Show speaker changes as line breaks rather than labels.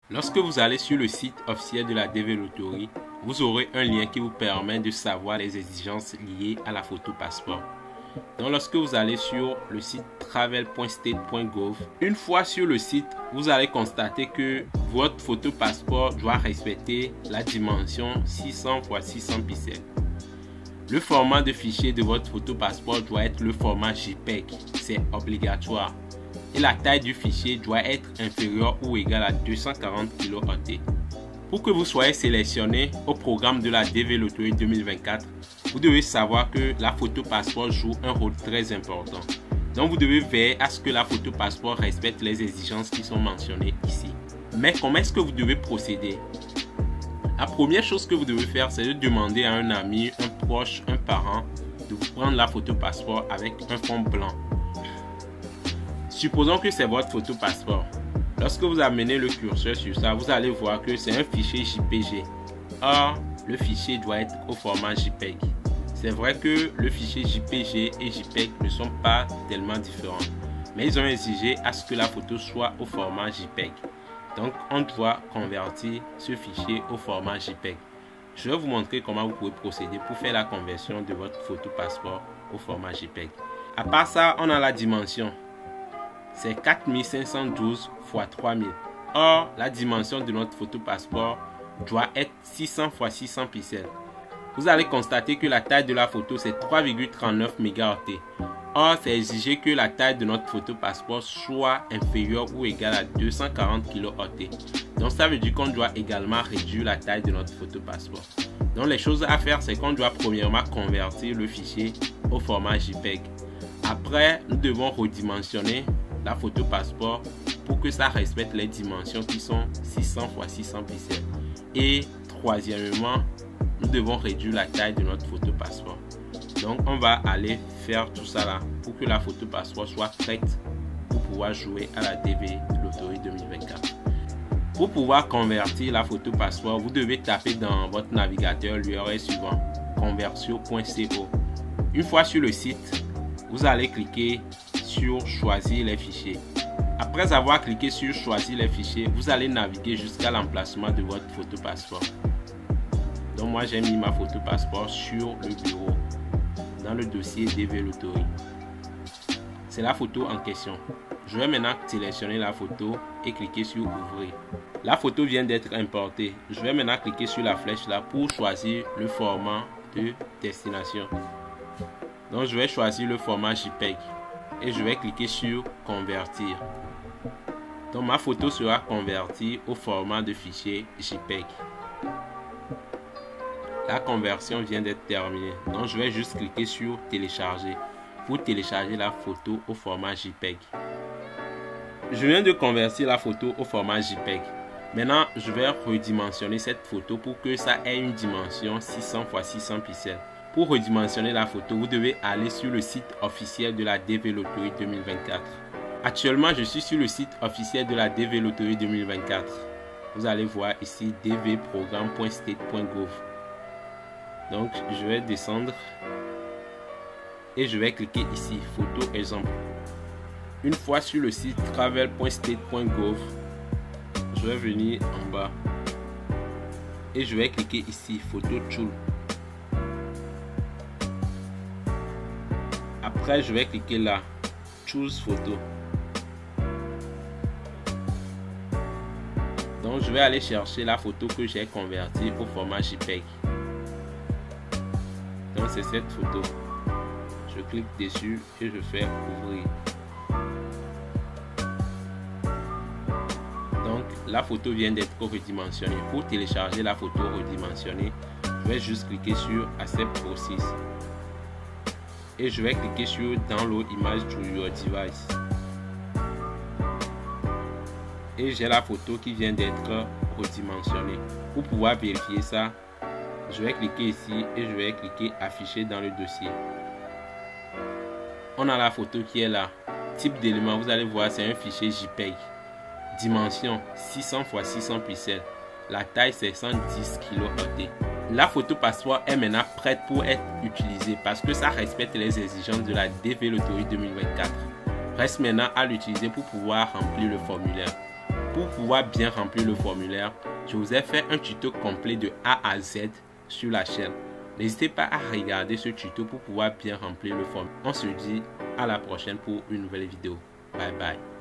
Lorsque vous allez sur le site officiel de la DV Loterie, vous aurez un lien qui vous permet de savoir les exigences liées à la photo passeport. Donc lorsque vous allez sur le site travel.state.gov, une fois sur le site, vous allez constater que votre photo passeport doit respecter la dimension 600 x 600 pixels. Le format de fichier de votre photo passeport doit être le format JPEG, c'est obligatoire. Et la taille du fichier doit être inférieure ou égale à 240 kilo-octets. Pour que vous soyez sélectionné au programme de la DV Loterie 2024, vous devez savoir que la photo passeport joue un rôle très important. Donc vous devez veiller à ce que la photo passeport respecte les exigences qui sont mentionnées ici. Mais comment est-ce que vous devez procéder? La première chose que vous devez faire, c'est de demander à un ami, un proche, un parent de vous prendre la photo passeport avec un fond blanc. Supposons que c'est votre photo passeport. Lorsque vous amenez le curseur sur ça, vous allez voir que c'est un fichier JPG. Or, le fichier doit être au format JPEG. C'est vrai que le fichier JPG et JPEG ne sont pas tellement différents, mais ils ont exigé à ce que la photo soit au format JPEG. Donc, on doit convertir ce fichier au format JPEG. Je vais vous montrer comment vous pouvez procéder pour faire la conversion de votre photo passeport au format JPEG. À part ça, on a la dimension. C'est 4512 x 3000. Or, la dimension de notre photo passeport doit être 600 x 600 pixels. Vous allez constater que la taille de la photo c'est 3,39 mégaoctets. Or, c'est exigé que la taille de notre photo passeport soit inférieure ou égale à 240 kilo-octets. Donc, ça veut dire qu'on doit également réduire la taille de notre photo passeport. Donc, les choses à faire, c'est qu'on doit premièrement convertir le fichier au format JPEG. Après, nous devons redimensionner la photo passeport pour que ça respecte les dimensions qui sont 600 x 600 pixels. Et troisièmement, nous devons réduire la taille de notre photo passeport. Donc on va aller faire tout ça là pour que la photo passeport soit prête pour pouvoir jouer à la DV Loterie 2024. Pour pouvoir convertir la photo passeport, vous devez taper dans votre navigateur l'URL suivant: conversio.co. Une fois sur le site, vous allez cliquer sur choisir les fichiers. Après avoir cliqué sur choisir les fichiers, vous allez naviguer jusqu'à l'emplacement de votre photo passeport. Donc moi j'ai mis ma photo passeport sur le bureau dans le dossier DV Loterie. C'est la photo en question. Je vais maintenant sélectionner la photo et cliquer sur ouvrir. La photo vient d'être importée. Je vais maintenant cliquer sur la flèche là pour choisir le format de destination. Donc je vais choisir le format JPEG et je vais cliquer sur convertir. Donc ma photo sera convertie au format de fichier JPEG. La conversion vient d'être terminée. Donc je vais juste cliquer sur télécharger pour télécharger la photo au format JPEG. Je viens de convertir la photo au format JPEG. Maintenant, je vais redimensionner cette photo pour que ça ait une dimension 600 x 600 pixels. Pour redimensionner la photo, vous devez aller sur le site officiel de la DV Loterie 2024. Actuellement, je suis sur le site officiel de la DV Loterie 2024. Vous allez voir ici dvprogramme.state.gov. Donc, je vais descendre et je vais cliquer ici, photo exemple. Une fois sur le site travel.state.gov, je vais venir en bas et je vais cliquer ici, photo tool. Après, je vais cliquer là, choose photo. Donc, je vais aller chercher la photo que j'ai convertie au format JPEG. Donc, c'est cette photo. Je clique dessus et je fais ouvrir. Donc, la photo vient d'être redimensionnée. Pour télécharger la photo redimensionnée, je vais juste cliquer sur Accept Process. Et je vais cliquer sur Download Image to your device. Et j'ai la photo qui vient d'être redimensionnée. Pour pouvoir vérifier ça, je vais cliquer ici et je vais cliquer Afficher dans le dossier. On a la photo qui est là. Type d'élément, vous allez voir, c'est un fichier JPEG. Dimension 600 x 600 pixels. La taille c'est 110 kilo-octets. La photo passeport est maintenant prête pour être utilisée parce que ça respecte les exigences de la DV Loterie 2024. Reste maintenant à l'utiliser pour pouvoir remplir le formulaire. pour pouvoir bien remplir le formulaire, je vous ai fait un tuto complet de A à Z sur la chaîne. N'hésitez pas à regarder ce tuto pour pouvoir bien remplir le formulaire. On se dit à la prochaine pour une nouvelle vidéo. Bye bye.